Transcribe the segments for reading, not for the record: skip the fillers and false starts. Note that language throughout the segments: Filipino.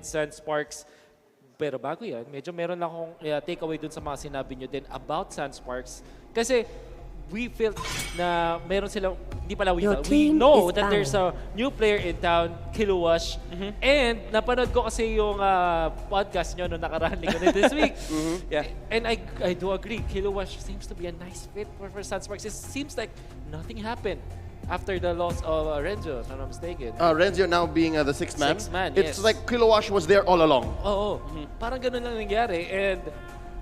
Sunsparks. Pero bago yan, medyo meron lang akong takeaway dun sa mga sinabi nyo din about Sunsparks. Kasi we felt na meron silang, hindi pala we know that there's a new player in town, Kiluwash. And napanood ko kasi yung podcast nyo nung nakaraan linggo this week. Yeah. And I do agree, Kiluwash seems to be a nice fit for Sunsparks. It seems like nothing happened after the loss of Renzo, if I'm not mistaken. Renzo now being the sixth man. Yes. It's like Kiluwash was there all along. Oo. Parang ganun lang nangyari. And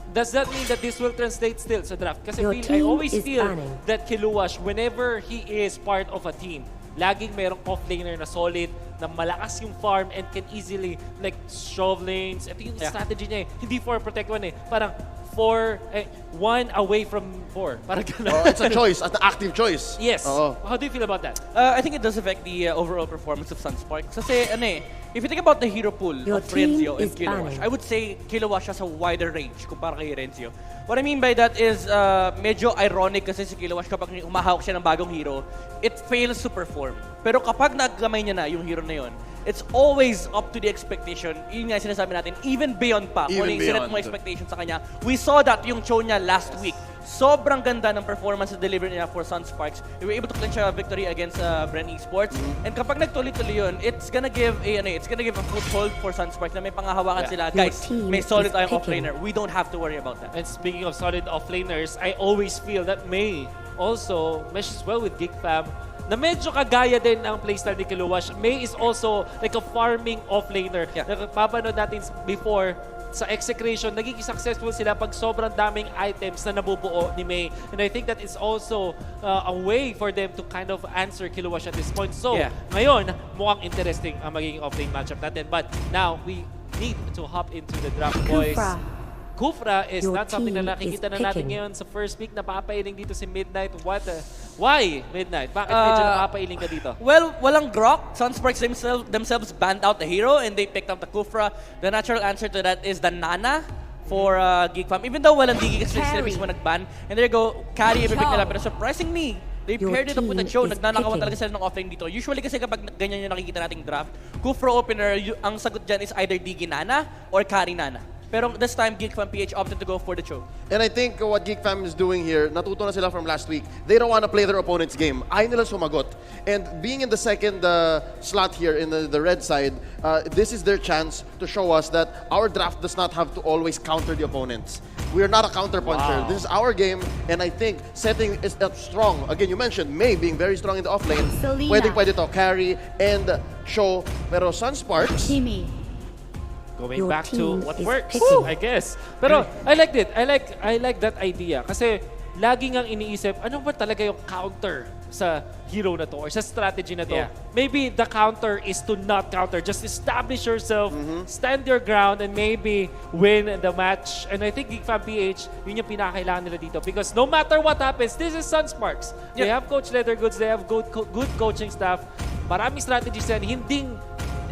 does that mean that this will translate still sa draft? Kasi I always feel that Kiluwash, whenever he is part of a team, laging merong off-laner na solid, na malakas yung farm and can easily like shove lanes. Ito yung strategy niya eh. Hindi 4 protect 1 eh. Parang 1 away from 4. Parang ganun. It's a choice, an active choice. Yes. How do you feel about that? I think it does affect the overall performance of Sunsparks. Kasi if you think about the hero pool of Renzo and Kiluwash, I would say Kiluwash has a wider range kumpara kay Renzo. What I mean by that is medyo ironic kasi si Kiluwash kapag umahawak siya ng bagong hero, it fails to perform. Pero kapag nagkamay niya na yung hero na yun, it's always up to the expectation. Yun nga sinasabi natin, even beyond pa. Kung yung sinet mo expectation sa kanya. We saw that yung show niya last week. Sobrang ganda ng performance na deliver niya for Sunsparks. We were able to clinch a victory against Bren Esports. And kapag nagtuloy-tuloy yun, it's gonna give a foothold for Sunsparks na may pangahawakan sila. Guys, may solid tayong offlaner. We don't have to worry about that. And speaking of solid offlaners, I always feel that May also meshes well with Geek Fam, na medyo kagaya din ang playstyle ni Kiluwash. May is also like a farming offlaner. Napapanood natin before sa execration, nagiging successful sila pag sobrang daming items na nabubuo ni May. And I think that is also a way for them to kind of answer Kiluwash at this point. So, ngayon, mukhang interesting ang magiging offlane matchup natin. But now, we need to hop into the draft, boys. Kufra is not something na nakikita na natin ngayon sa first week. Napapailing dito si Midnight. Why Midnight? Bakit medyo napapailing ka dito? Well, walang Grok. Sunsparks themselves banned out the hero and they picked up the Kufra. The natural answer to that is the Nana for Geek Fam. Even though walang Digi kasi sila mismo nag-ban. And there you go, carry every pick nila. Pero surprisingly, they paired it up with the show. Nagnanakawan talaga sila ng offlane dito. Usually kasi kapag ganyan yung nakikita nating draft, Kufra opener, ang sagot dyan is either Digi Nana or Carry Nana. Pero this time, Geek Fam PH opted to go for the choke. And I think what Geek Fam is doing here, natuto na sila from last week. They don't want to play their opponent's game. Ayaw nila sumagot. And being in the second slot here in the red side, this is their chance to show us that our draft does not have to always counter the opponents. We are not a counter puncher. This is our game, and I think setting is up strong. Again, you mentioned May being very strong in the offlane. Pwede to carry and show. Pero Sunsparks, going back to what works, I guess. Pero I liked it. I like that idea. Kasi lagi ngang iniisip, ano ba talaga yung counter sa hero na to or sa strategy na to? Maybe the counter is to not counter. Just establish yourself, stand your ground, and maybe win the match. And I think Geek Fam PH, yun yung pinakailangan nila dito. Because no matter what happens, this is Sunsparks. They have Coach Leathergoods, they have good coaching staff. Maraming strategies yan. Hindi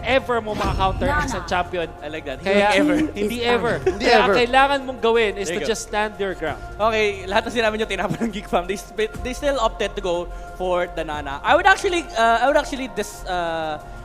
ever mo maka-counter as a champion. I like that. Kaya hindi ever. Kaya kailangan mong gawin is to just stand your ground. Okay, lahat na sinabi nyo tinapon ng Geek Fam. They still opted to go for the Nana. I would actually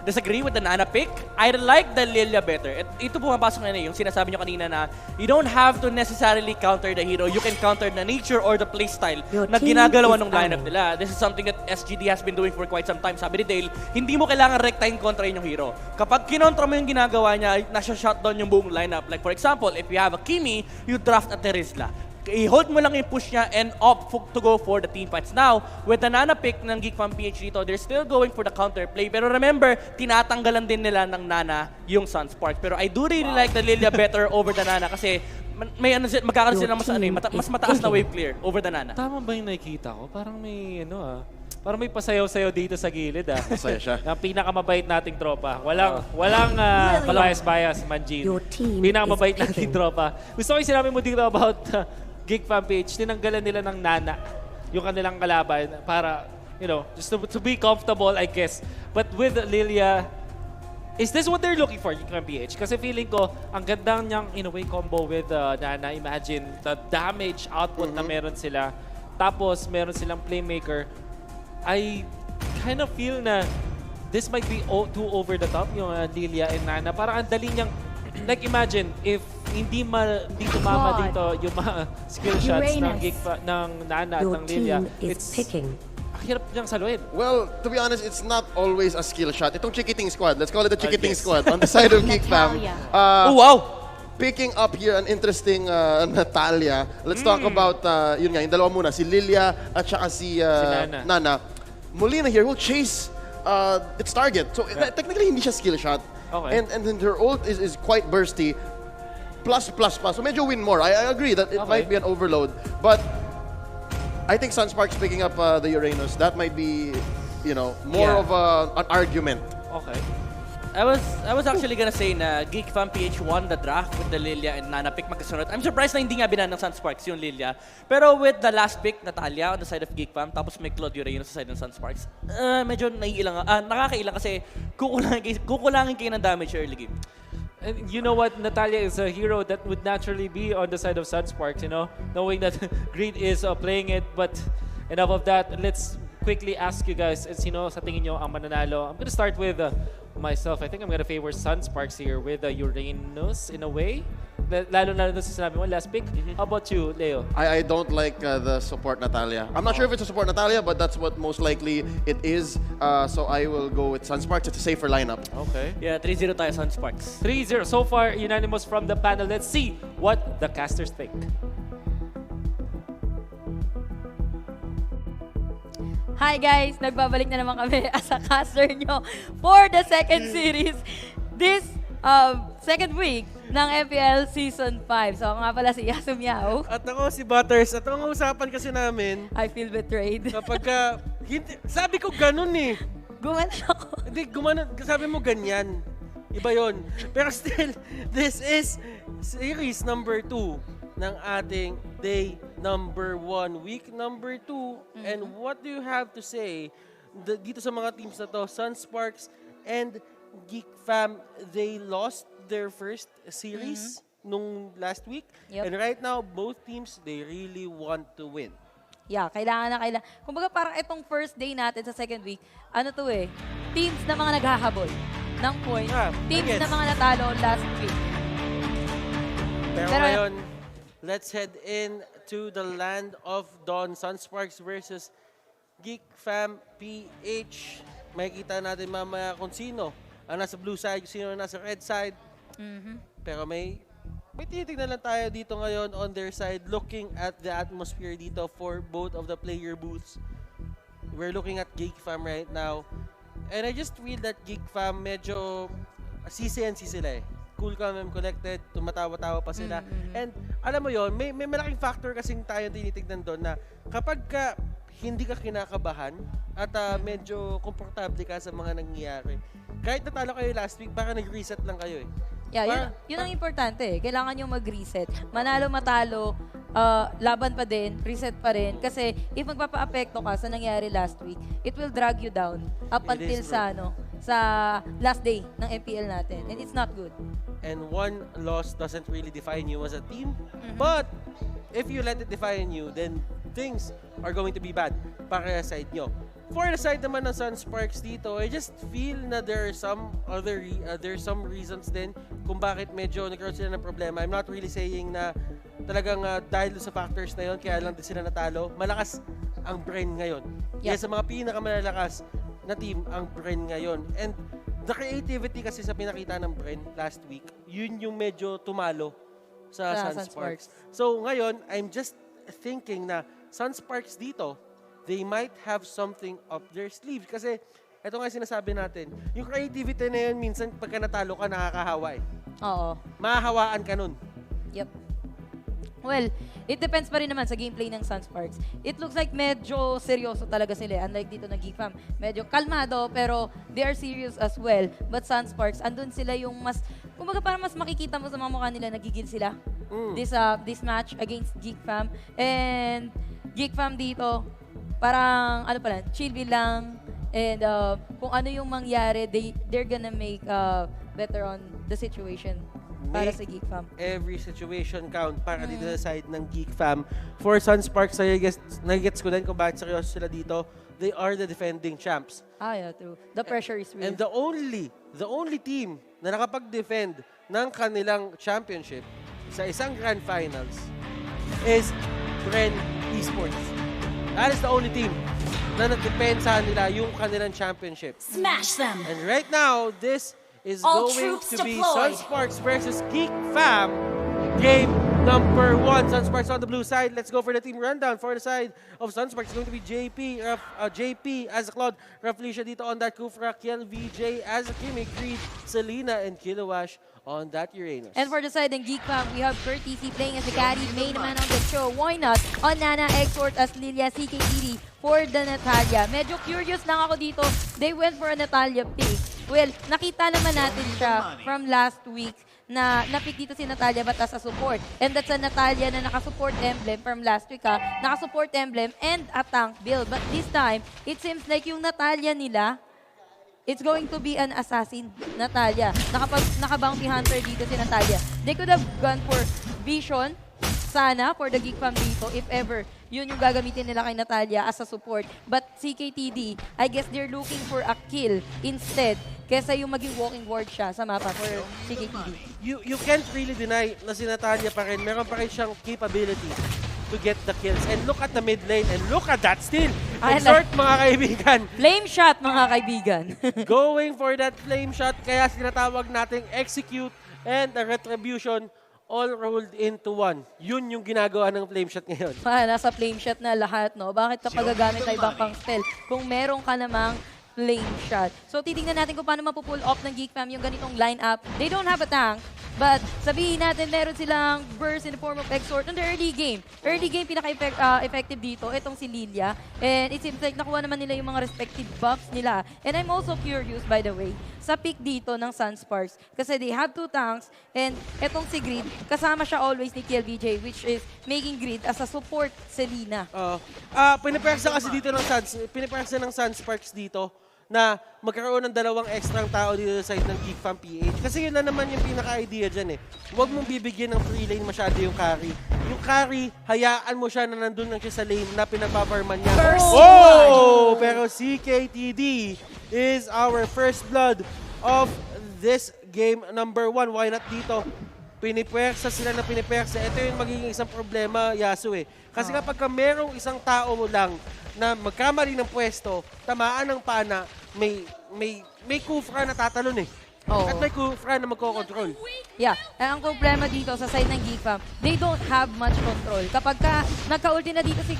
disagree with the Nana pick. I like the Lilia better. Ito pumapasok na yung sinasabi nyo kanina na you don't have to necessarily counter the hero. You can counter the nature or the playstyle na ginagalawan ng lineup nila. This is something that SGD has been doing for quite some time. Sabi ni Dale, hindi mo kailangan rektahin kontrahin yung hero. Kapag kinontra mo yung ginagawa niya, nasa-shutdown yung buong lineup. Like for example, if you have a Kimi, you draft a Terizla. I-hold mo lang yung push niya and opt to go for the team fights. Now, with the Nana pick ng Geek Fam PH dito, they're still going for the counter play. Pero remember, tinatanggalan din nila ng Nana yung Sunsparks. Pero I do really like the Lilia better over the Nana kasi magkakaroon sila mas mataas na wave clear over the Nana. Tama ba yung nakikita ko? Parang may parang may pasayaw-sayaw dito sa gilid Masaya siya. Ang pinakamabait nating tropa. Walang bias, Manjin. Pinakamabait nating tropa. Gusto ko yung sinabi mo dito about Geek Fam PH, tinanggalan nila ng Nana yung kanilang kalaban para, just to be comfortable, I guess. But with Lilia, is this what they're looking for, Geek Fam PH? Kasi feeling ko, ang gandang niyang in a way combo with Nana. Imagine the damage output na meron sila. Tapos, meron silang playmaker. I kind of feel na this might be too over the top, yung Lilia and Nana. Parang ang dali niyang, like imagine, if hindi tumama dito yung mga skill shots ng ng Nana at ng Lilia, it's picking. Hirap niyang saluhin. Well, to be honest, it's not always a skill shot. Itong Chikiting squad, let's call it the Chikiting squad on the side of Geek Fam. Oh, wow! Picking up here an interesting Natalia. Let's talk about, yun nga, yung dalawa muna, si Lilia at saka si Nana. Molina here will chase its target. So technically, hindi siya skill shot. Okay. And then her ult is quite bursty. Plus. So medyo win more. I agree that it might be an overload. But I think Sunsparks picking up the Uranus, that might be, more of an argument. Okay. I was actually gonna say na Geek Fam PH won the draft with the Lilia and Nana pick magkasunod. I'm surprised na hindi nga binan ng Sunsparks yung Lilia. Pero with the last pick, Natalia on the side of Geek Fam, tapos may Claude Uranus sa side ng Sunsparks, medyo nakakailang kasi kukulangin kayo ng damage early game. And you know what? Natalia is a hero that would naturally be on the side of Sunsparks, knowing that Greed is playing it. But enough of that. Let's quickly ask you guys, sino sa tingin nyo ang mananalo? I'm gonna start with myself. I think I'm gonna favor Sunsparks here with Uranus in a way. Lalo na sa sinabi mo, last pick. How about you, Leo? I don't like the support Natalia. I'm not sure if it's a support Natalia, but that's what most likely it is. So I will go with Sunsparks. It's a safer lineup. Okay. Yeah, 3-0 tayo Sunsparks. 3-0. So far, unanimous from the panel. Let's see what the casters think. Hi guys! Nagbabalik na naman kami as a caster nyo for the second series this second week ng MPL Season 5. So ako nga pala si Yasum Yao. At ako si Butters. At ang usapan kasi namin, I feel betrayed. kapag sabi ko ganun eh. Gumanon ako. Hindi, sabi mo ganyan. Iba yon. Pero still, this is series number 2 ng ating day number 1, week number 2. And what do you have to say dito sa mga teams na to? Sunsparks and Geek Fam, they lost their first series nung last week. Yep. And right now, both teams, they really want to win. Yeah, kailangan. Kumbaga parang itong first day natin sa second week, teams na mga naghahabol ng point. Teams na mga natalo last week. Pero ngayon, let's head in to the land of Dawn. Sunsparks versus Geek Fam PH. Makikita natin mamaya kung sino ang nasa blue side, sino ang nasa red side. Pero may tinitignan lang tayo dito ngayon on their side, looking at the atmosphere dito for both of the player booths. We're looking at Geek Fam right now. And I just feel that Geek Fam medyo CCNC sila eh. Cool, calm, and collected, tumatawa-tawa pa sila. And alam mo yon, may malaking factor kasing tayo tinitignan doon na kapag hindi ka kinakabahan at medyo komportable ka sa mga nangyayari, kahit natalo kayo last week, baka nag-reset lang kayo eh. Yeah, yun ang importante eh. Kailangan nyo mag-reset. Manalo, matalo, laban pa din, reset pa rin. Kasi if magpapa-apekto ka sa nangyari last week, it will drag you down up until sa last day ng MPL natin. And it's not good. And one loss doesn't really define you as a team. But if you let it define you, then things are going to be bad para sa side nyo. For the side naman ng Sunsparks dito, I just feel na there are some reasons din kung bakit medyo nagkaroon sila ng problema. I'm not really saying na talagang dahil sa factors na yon kaya lang din sila natalo. Malakas ang brain ngayon. Kaya sa mga pinakamalalakas na team ang brain ngayon. And the creativity kasi sa pinakita ng brain last week, yun yung medyo tumalo sa Sunsparks. So ngayon, I'm just thinking na Sunsparks dito, they might have something up their sleeve. Kasi, ito nga sinasabi natin, yung creativity na yun, minsan pagka natalo ka, nakakahawa eh. Oo. Mahahawaan ka nun. Yep. Well, it depends pa rin naman sa gameplay ng Sunsparks. It looks like medyo seryoso talaga sila. Unlike dito na Geek Fam. Medyo kalmado, pero they are serious as well. But Sunsparks, andun sila yung mas, kumbaga parang mas makikita mo sa mga mukha nila, nagigil sila. This match against Geek Fam. And Geek Fam dito, parang, chill lang. And kung ano yung mangyari, they're gonna make better on the situation para sa Geek Fam. Every situation count para dito sa side ng Geek Fam. For Sunsparks, nagigets ko din kung bakit seryoso sila dito. They are the defending champs. Yeah, true. The pressure is real. And the only team na nakapag-defend ng kanilang championship sa isang Grand Finals is Bren Esports. That is the only team na nagdepensa nila yung kanilang championship. Smash them! And right now, this is All going troops to be deployed. Sunsparks versus Geek Fam. Game number 1. Sunsparks on the blue side. Let's go for the team rundown. For the side of Sunsparks, it's going to be JP as a Cloud, Raflesia dito on that Kufra, Kiel, VJ as a Kimi, Creed, Selena, and Kilowash on that Uranus. And for the side ng Geek Fam, we have Curtis playing as the carry, main man on the show. Why not? On Nana, Exort as Lilia, CKTD for the Natalia. Medyo curious lang ako dito. They went for a Natalia pick. Well, nakita naman natin siya from last week na napick dito si Natalia but as a support. And that's a Natalia na naka-support emblem from last week naka-support emblem and a tank build. But this time, it seems like yung Natalia nila, it's going to be an assassin, Natalia. Naka-bounty hunter dito si Natalia. They could have gone for Vision, sana, for the Geek Fam dito, if ever yun yung gagamitin nila kay Natalia as a support. But CKTD, I guess they're looking for a kill instead kesa yung maging walking ward siya sa mapa for CKTD. You can't really deny na si Natalia pa rin, meron pa rin siyang capability to get the kills. And look at the mid lane and look at that steal. Exort mga kaibigan. Flame shot mga kaibigan. Going for that flame shot, kaya sinatawag nating execute and the retribution all rolled into one. Yun yung ginagawa ng flame shot ngayon. Nasa flame shot na lahat, no? Bakit kapag gagamit na ibang pang spell? Kung meron ka namang flame shot. So, titingnan natin kung paano mapupull off ng Geek Fam yung ganitong lineup. They don't have a tank, but sabihin natin meron silang burst in the form of Exort in the early game. Early game, pinaka-effective dito, itong si Lilia. And it seems like nakuha naman nila yung mga respective buffs nila. And I'm also curious, by the way, sa pick dito ng Sunsparks. Kasi they have 2 tanks, and etong si Grid, kasama siya always ni KLVJ, which is making Grid as a support Selena. Pinipersa kasi dito ng Sunsparks dito na magkaroon ng 2 extra tao dito sa side ng Geek Fam PH. Kasi yun na naman yung pinaka-idea dyan eh. Huwag mong bibigyan ng free lane masyado yung carry. Yung carry, hayaan mo siya na nandun lang siya sa lane na pinagpaparman niya. Pero CKTD is our first blood of this game number 1. Why not dito? Pinipersa sila na pinipersa. Ito yung magiging isang problema, Yasu eh. Kasi kapag merong isang tao mo lang na magkamali ng pwesto, tamaan ng pana, may Kufra na tatalon eh. At may Kufra na magkocontrol. Yeah, ang problema dito sa side ng Geek Fam, they don't have much control. Kapag nagka-ulti na dito si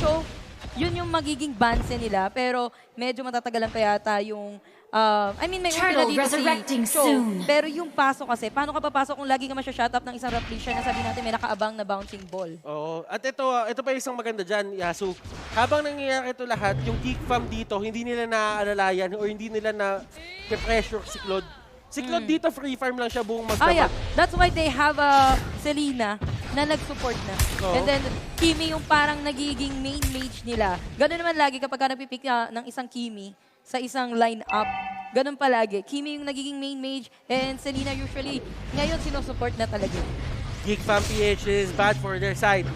Cho, yun yung magiging banse nila. Pero medyo matatagalan pa yata yung may ulti na dito si Cho. Pero yung paso kasi, paano ka papasok kung lagi ka masya-shut up ng isang Raflesia na sabi natin may nakaabang na bouncing ball? Oo. At ito pa isang maganda dyan, Yasu. Habang nangyayari ito lahat, yung Geek Fam dito, hindi nila naaalalayan or hindi nila na-pressure si Claude. Si Claude dito, free farm lang siya buong magdamag. Yeah. That's why they have Selena na nag-support na. And then, Kimi yung parang nagiging main mage nila. Ganun naman lagi kapag napipick ng isang Kimi sa isang line-up. Ganun palagi. Kimi yung nagiging main mage and Selena usually ngayon sinusupport na talaga. Geek Fam PH is bad for their side.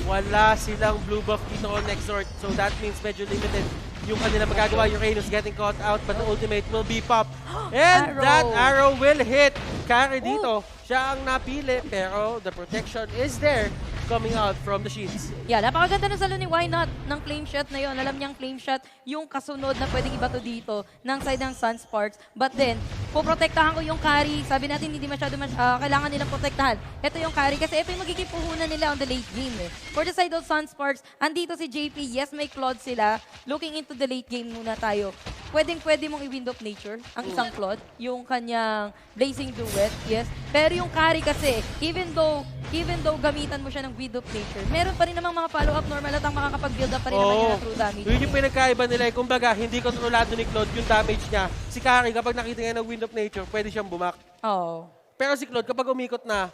Wala silang blue buff dito on Exort. So that means medyo limited yung kanila magagawa. Uranus getting caught out but the ultimate will be popped. And that arrow will hit. Carry dito. Siya ang napili pero the protection is there coming out from the sheets. Yeah, napakaganda ng salo ni Why Not ng flame shot na yon. Alam niyang flame shot yung kasunod na pwedeng ibato dito ng side ng Sunsparks. But then, poprotektahan ko yung carry. Sabi natin hindi masyado kailangan nilang protektahan. Ito yung carry kasi ito yung magiging puhunan nila on the late game eh. For the side of Sunsparks, andito si JP. Yes, may Claude sila. Looking into the late game muna tayo. Pwede mong i-Wind of Nature ang isang Claude. Yung kanyang Blazing Duet, yes. Pero yung carry kasi, even though gamitan mo siya ng Wind of Nature, meron pa rin namang mga follow-up normal at ang makakapag-build up pa rin naman yung true damage. Yun yung pinagkaiba nila. Kumbaga, hindi kontrolado ni Claude yung damage niya. Si Carry, kapag nakita niya ng Wind of Nature, pwede siyang bumak. Oo. Pero si Claude, kapag umikot na,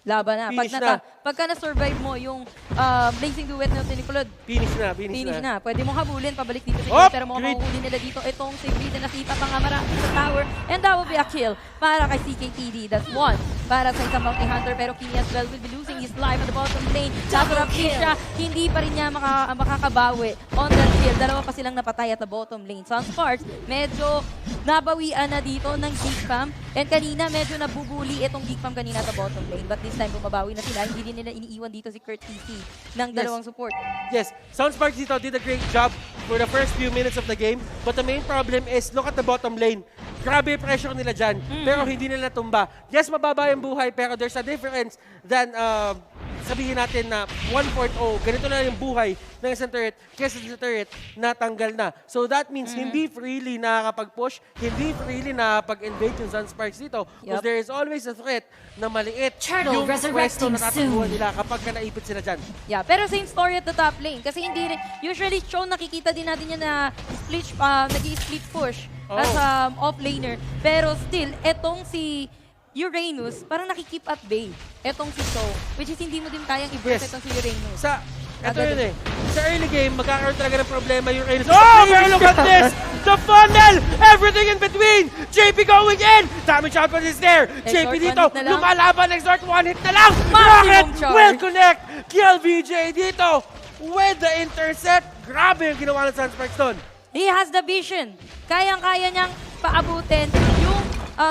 laban na. Finish na. Pagka na-survive mo yung blazing duet na ni Claude, Finish finish na. Pwede mong habulin, pabalik dito sa Oh, pero mukhang great. mahuhuli nila dito. Itong si Greed na nakita pa nga marami sa tower. And that will be a kill para kay CKTD. That's one para sa isang Bounty Hunter. Pero Kimi as well will be losing his life at the bottom lane. Nasurap siya. Hindi pa rin niya makakabawi on that kill. Dalawa pa silang napatay at the bottom lane. Sunsparks, medyo nabawian na dito ng Geek Fam. And kanina, medyo nabubuli itong Geek Fam kanina at the bottom lane. But this time, bumabawi na sila. Hindi din nila iniiwan dito si Kurt TC ng dalawang support. Yes, Sunsparks dito did a great job for the first few minutes of the game. But the main problem is, look at the bottom lane. Grabe yung pressure nila dyan, pero hindi nila natumba. Yes, mababa yung buhay, pero there's a difference than sabihin natin na 1/4 o ganito na yung buhay ng isang turret kesa sa turret na tanggal na. So that means hindi freely nakakapag-push, hindi freely nakakapag-invade yung Sunsparks dito because there is always a threat na maliit yung pwesto na tatakbuhan nila kapag naipit sila dyan. Yeah, pero same story at the top lane. Kasi hindi rin, usually show nakikita din natin yan na nag-i-split push as off laner. Pero still, etong si Uranus, parang nakikip at bay. Etong si Show, which is hindi mo din kayang i-burst etong si Uranus. Ito yun eh. Sa early game, magkakaroon talaga ng problema yung Reynos. Oh, pero look at this! The funnel! Everything in between! JP going in! Damage output is there! JP Exort, dito, one hit na lang. lumalaban, exort, one hit na lang! Maximum Rocket charge. will connect! Kill VJ dito with the intercept. Grabe yung ginawa ng Sunsparks doon. He has the vision. Kayang-kaya niyang paabutin yung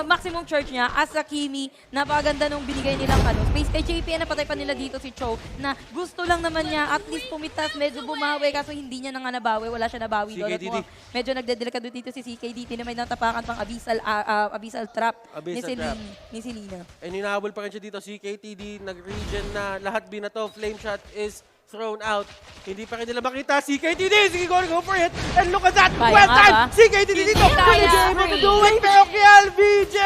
maximum charge niya as a Kimi. Napakaganda nung binigay nilang space kay JP. Napatay pa nila dito si Cho na gusto lang naman niya at least pumitas, medyo bumawi kaso hindi niya na nga nabawi. Wala siya nabawi doon. CKDD. Medyo nagdedelikado dito si CKDD na may natapakan pang abyssal trap ni Selena. And hinahabol pa rin siya dito. CKTD, nag-regen na. Lahat binato. Flame shot is thrown out. Hindi pa rin nila makita. CKTD! Sige, go for it! And look at that! Kaya Well nga time! ba? CKTD dito! Hindi kaya. Hindi siya able to do it! Pero kill VJ!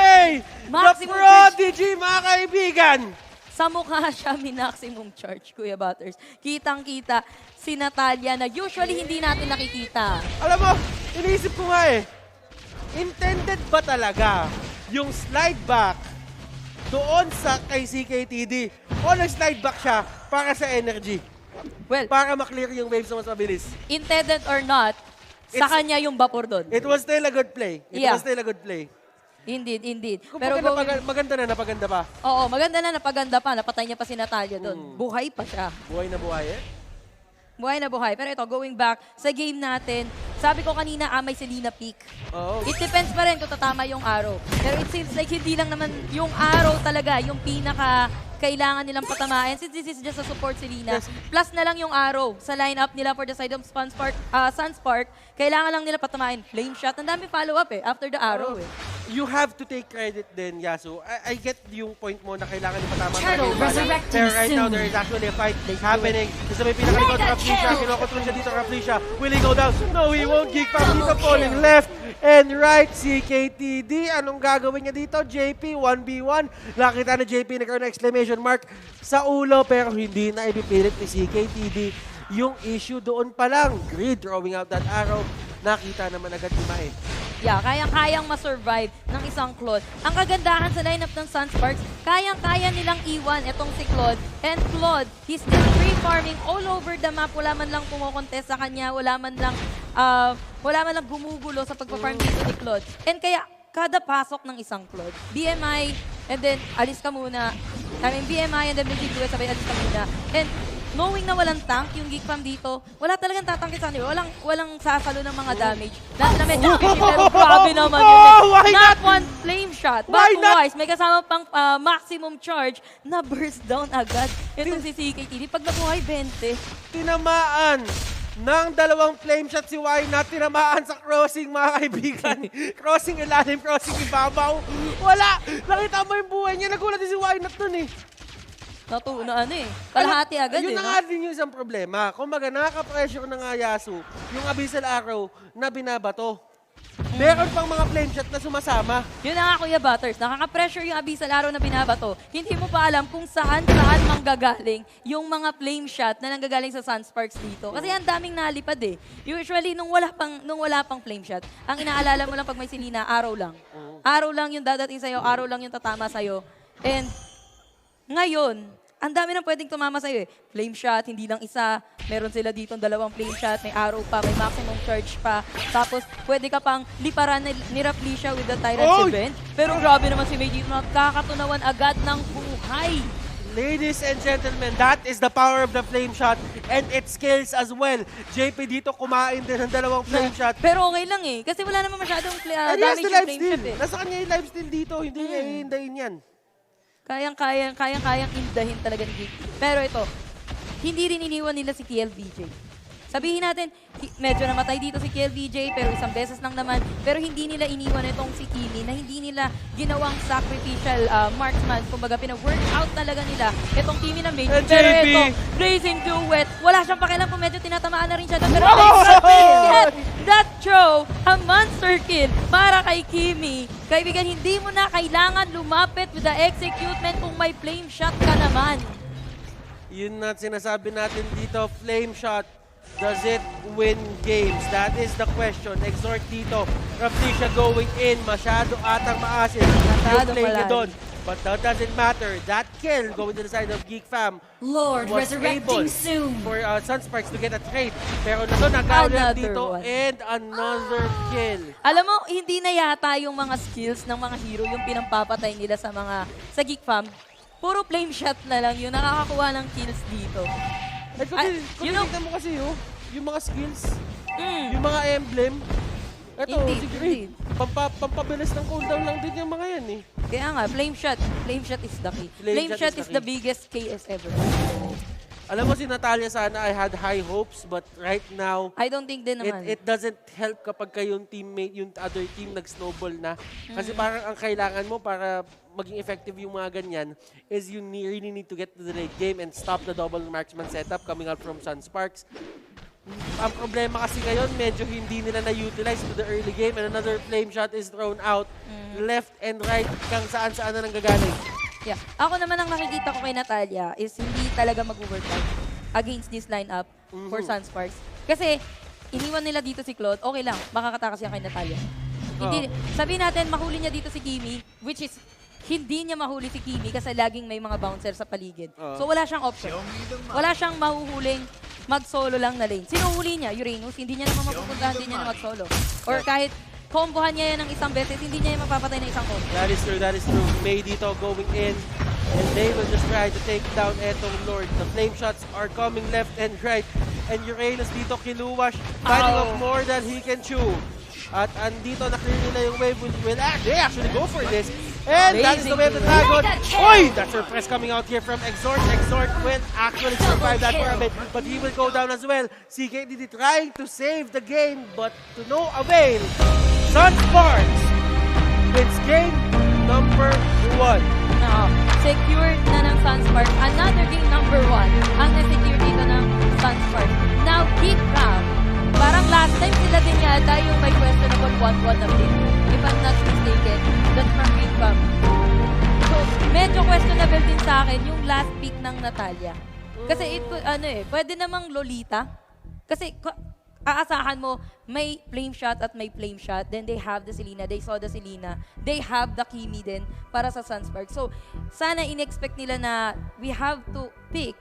The Maximum prodigy, mga kaibigan! Sa mukha siya minmaximum charge, Kuya Butters. Kitang-kita si Natalia na usually hindi natin nakikita. Alam mo, iniisip ko nga eh, intended ba talaga yung slide back doon sa kay CKTD o nag-slide back siya para sa energy? Well, Para maklear yung waves na mas mabilis. intended or not, sa kanya yung vapor doon. It was still a good play. It Yeah. was still a good play. Indeed. Pero Pero maganda na, napaganda pa. oo, maganda na, napaganda pa. Napatay niya pa si Natalia doon. Buhay pa siya. Buhay na buhay eh. Buhay na buhay. Pero ito, going back sa game natin, sabi ko kanina, may Selena peak. Oo. It depends pa rin kung tatama yung arrow. Pero it seems like hindi lang naman yung arrow talaga, yung pinaka kailangan nilang patamaan. Since this is just a support Selena, plus na lang yung arrow sa lineup nila for the side of Sunspark, kailangan lang nila patamaan. Flame shot, ang dami follow-up after the arrow You have to take credit din, Yasu. I get yung point mo na kailangan ipatama Turtle resurrecting Pero right now, soon. there is actually a fight happening. Kasi may pinakalikot sa Raplisha. Kinokontrol siya dito, Raplisha. Will he go down? No, he won't. Geek pa dito falling left and right. CKTD, anong gagawin niya dito? JP, 1v1. Nakita na JP, nagkaroon ng exclamation mark sa ulo, pero hindi na ipipilit ni CKTD. Yung issue doon pa lang. Greed throwing out that arrow. Nakita naman agad ni Mae. Yeah, kayang-kayang masurvive ng isang Claude. Ang kagandahan sa lineup ng Sunsparks, kayang-kaya nilang iwan itong si Claude. And Claude, he's just free farming all over the map. Wala man lang kumukontest sa kanya, wala man lang gumugulo sa pagpa-farm dito ni Claude. And kaya, kada pasok ng isang Claude, BMI, and then alis ka muna. BMI and then may G2 sabay alis ka muna. And knowing na walang tank yung Geek Fam dito, wala talagang tatangkit sa kanila. Walang sasalo ng mga damage. Lalo na medyo pero grabe naman yun. Why Not not? one flame shot, but Why not? twice. May kasama pang maximum charge na burst down agad. Itong si CKTD. Pag nabuhay, 20. Tinamaan ng dalawang flame shot si Wynat. Tinamaan sa crossing, mga kaibigan. Crossing ilalim, crossing ibabaw. Wala! Nakita mo yung buhay niya. Nagulat din si Wynat nun eh. Kalahati agad Yun eh. na nga din yung isang problema. Kung baga, nakaka-pressure ng Yasu yung abyssal arrow na binabato. Meron pang mga flame shot na sumasama. Yun na nga, Kuya Butters. Nakaka-pressure yung abyssal arrow na binabato. Hindi mo pa alam kung saan manggagaling yung mga flame shot na nanggagaling sa Sunsparks dito. Kasi ang daming nalipad eh. Usually, nung wala pang flame shot, ang inaalala mo lang pag may Selena, arrow lang. Arrow lang yung dadating sa'yo, arrow lang yung tatama sa'yo. And Ngayon, ang dami nang pwedeng tumama sa'yo eh. Flame shot, hindi lang isa. Meron sila dito dalawang flame shot, may arrow pa, may maximum charge pa. Tapos, pwede ka pang liparan ni Rafflesia with the Tyrant's Revenge. Pero grabe naman si May dito, nakakatunawan agad ng buhay. Ladies and gentlemen, that is the power of the flame shot and its skills as well. JP dito kumain din ng dalawang flame shot. Pero okay lang eh, kasi wala naman masyadong And he has damage the yung life flame steal. shot eh. Nasa kanya yung life steal dito, hindi niya hihindayin yan. Kayang-kayang indahin talaga ni Geek. Pero ito, hindi rin iniwan nila si KLVJ. Sabihin natin, medyo namatay dito si KLVJ, pero isang beses lang naman. Pero hindi nila iniwan itong si Kimi na hindi nila ginawang sacrificial marksman. Kumbaga, pina-work out talaga nila itong Kimi na main. And Pero JP. ito, blazing duet. Wala siyang pakialam kung medyo tinatamaan na rin siya. Pero get that throw, a monster kill para kay Kimi. Kaibigan, hindi mo na kailangan lumapit with the executement kung may flame shot ka naman. Yun na sinasabi natin dito, flame shot. Does it win games? That is the question. Exhort dito. Rafflesia going in. Masyado atang maasin. Masyado Yung play niya malalim. doon. But that doesn't matter. That kill going to the side of Geek Fam Lord was resurrecting able soon. for Sunsparks to get a trade. Pero nato nag-out Another dito one. and another kill. Alam mo, hindi na yata yung mga skills ng mga hero yung pinampapatay nila sa Geek Fam. Puro flame shot na lang yun, nakakakuha ng kills dito. At kasi, you kung know- nakita mo kasi yung mga skills, Mm. yung mga emblem, eto, Indeed, si Great, indeed. pampabilis ng cooldown lang din yung mga yan eh. Kaya nga, flame shot is the key. Flame Flame shot shot is is the the biggest KS ever. Alam mo si Natalia sana, I had high hopes, but right now, I don't think din naman. it doesn't help kapag yung teammate, yung other team nag-snowball na. Kasi parang ang kailangan mo para maging effective yung mga ganyan is you really need to get to the late game and stop the double marksman setup coming out from Sunsparks. Ang problema kasi ngayon, medyo hindi nila na-utilize to the early game and another flame shot is thrown out. Left and right, kang saan-saan na nanggagaling. Yeah. Ako naman ang nakikita ko kay Natalia is hindi talaga mag-work out against this lineup for Sunsparks. Kasi iniwan nila dito si Claude, okay lang, makakatakas yan kay Natalia. Hindi, sabihin natin, mahuli niya dito si Kimi, which is hindi niya mahuli si Kimi kasi laging may mga bouncer sa paligid. So wala siyang option. Wala siyang mahuhuling mag-solo lang na lane. Sino huli niya? Uranus. Hindi niya naman mapupuntahan din niya na mag-solo. Or kahit combohan niya yan ng isang beses, hindi niya yan mapapatay ng isang combo. That is true, that is true. May dito going in. And they will just try to take down etong Lord. The flame shots are coming left and right. And Uranus dito kiluwash, biting off more than he can chew. At andito na-clear nila yung wave. They actually go for this. And that is the way of the dragon. Oy! That surprise coming out here from Exhort. Exhort will actually survive that for a bit. But he will go down as well. CKDD trying to save the game, but to no avail. Sunsparks wins game number 1. Secured na ng Sunsparks. Another game number 1 ang na-secure dito ng Sunsparks. Now, Geek Fam, parang last time sila din yata yung may questionable 1-1 na pick. If I'm not mistaken, that's from Geek Fam. So, medyo questionable din sa akin yung last pick ng Natalia. Kasi pwede namang Lolita. Kasi aasahan mo, may flame shot at may flame shot. Then they have the Selena. They saw the Selena. They have the Kimi din para sa Sunspark. So, sana in-expect nila na we have to pick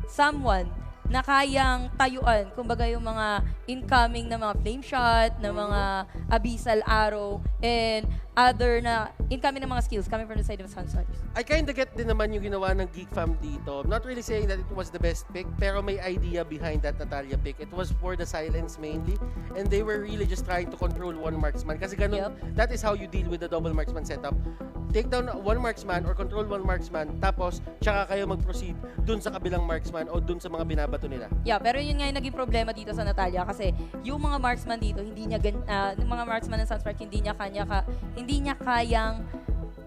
someone na kayang tayuan. Kumbaga yung mga incoming na mga flame shot, na mga abyssal arrow, and other na incoming na mga skills coming from the side of Sunsparks. I kinda get din naman yung ginawa ng Geek Fam dito. I'm not really saying that it was the best pick, pero may idea behind that Natalia pick. It was for the silence mainly, and they were really just trying to control one marksman. Kasi ganun, that is how you deal with the double marksman setup. Take down one marksman or control one marksman, tapos tsaka kayo mag-proceed dun sa kabilang marksman o dun sa mga binabato nila. Yeah, pero yun nga yung naging problema dito sa Natalia kasi yung mga marksman dito, yung mga marksman ng Sunspark, hindi niya kayang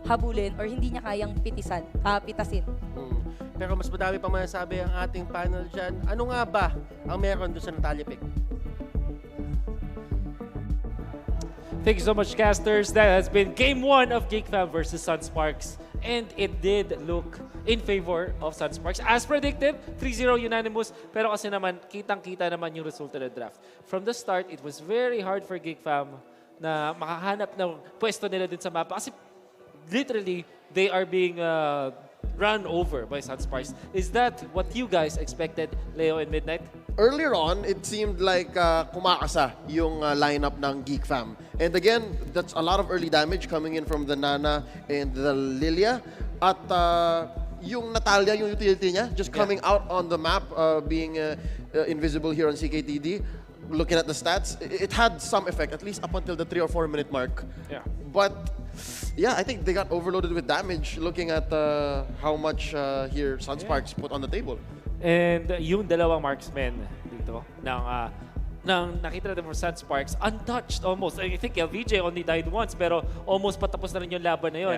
habulin or hindi niya kayang pitasin. Pero mas madami pang masasabi ang ating panel dyan. Ano nga ba ang meron doon sa Natalia pick? Thank you so much, casters. That has been Game 1 of Geek Fam versus Sunsparks. And it did look in favor of Sunsparks. As predicted, 3-0 unanimous. Pero kasi naman, kitang-kita naman yung resulta ng draft. From the start, it was very hard for Geek Fam na makahanap ng pwesto nila din sa mapa. Kasi literally, they are being run over by Sunsparks. Is that what you guys expected, Leo and Midnight? Earlier on, it seemed like kumakasa yung lineup ng Geek Fam. And again, that's a lot of early damage coming in from the Nana and the Lilia. At yung Natalia, yung utility niya, just coming out on the map, being invisible here on CKTD. Looking at the stats, it had some effect, at least up until the 3 or 4 minute mark. Yeah. But yeah, I think they got overloaded with damage looking at how much here Sunsparks put on the table. And yung dalawang marksmen dito ng nakita natin from Sunsparks, untouched almost. I think LVJ only died once pero almost patapos na rin yung laban na yun.